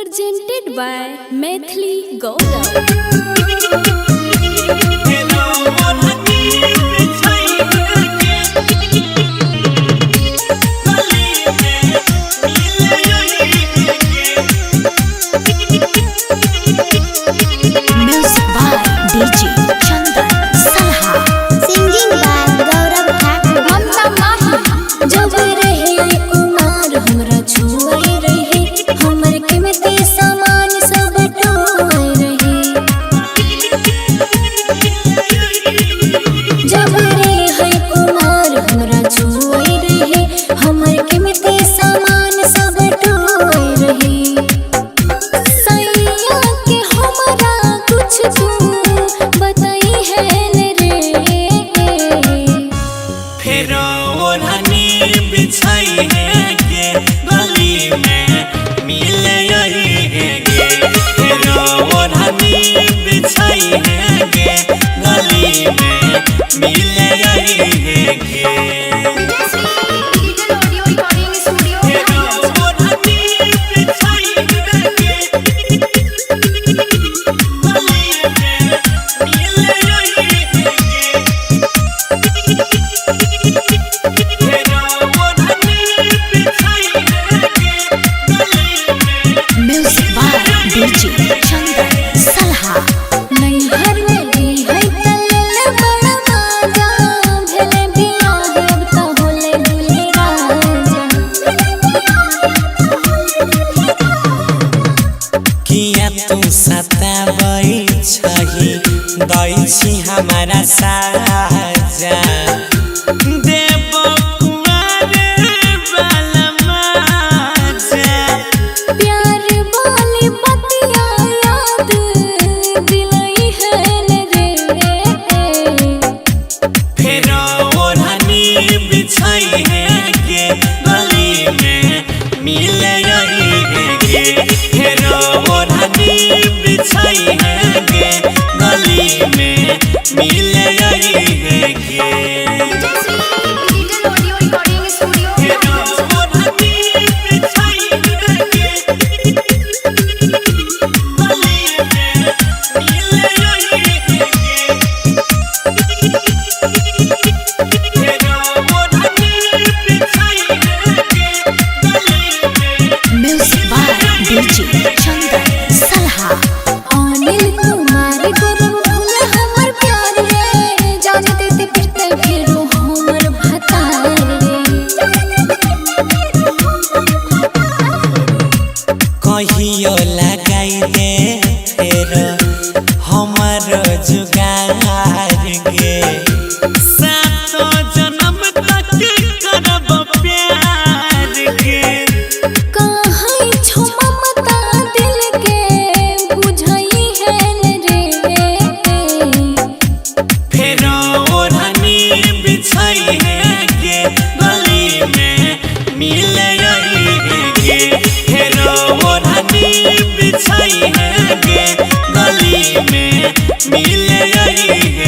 Presented by Maithili Gaurav. Music by DJ Chandan Salha. Singing by Gaurav Thakur. ममता माही जब रहे कुमार हमरा छुआई रहे हमर कीमती सामान सब टोए रहे जब रहे कुमार हमरा छुआई रहे हमर कीमती सामान सब टोए रहे सैया के हमरा कुछ तू बताई है रे फेरो ओढ़नी बिछाई है के गली में मिले यही है के फेरो ओढ़नी बिछाई है के गली में मिले यही है के फेरो ओढ़नी बिछाई है के गली में मिले यही है Music by DJ Chandan Salha. नैहर में भी है तलल बड़ा माजा भेले बियाह अब त होले दुल्हे राजा किया तू सतावई छही दै छी हमारा साजा देव कुमारे वाला माजा प्यार वाली बतिया याद दिलाई है रे फेरो ओढ़नी बिछाई है के गली में मिले यही है के फेरो ओढ़नी बिछाई है के गली में मिले यही है के फेरो ओढ़नी बिछाई है के गली में मिले यही है के फेरो ओढ़नी बिछाई है के गली में Music by DJ Chandan Salha. Anil Kumar गुरु भूल हमर प्यार रे जानते ते फिरते फिरो हमर भतार कहियो लगाई दे फेर हमर जुगार गे सातो जन्म तक करब प्यार गे कहीं छो ममता दिल के बुझाई है रे फेर ओढ़नी बिछाई है के गली में मिले यही है के फेर ओढ़नी बिछाई है के गली में मिले यही है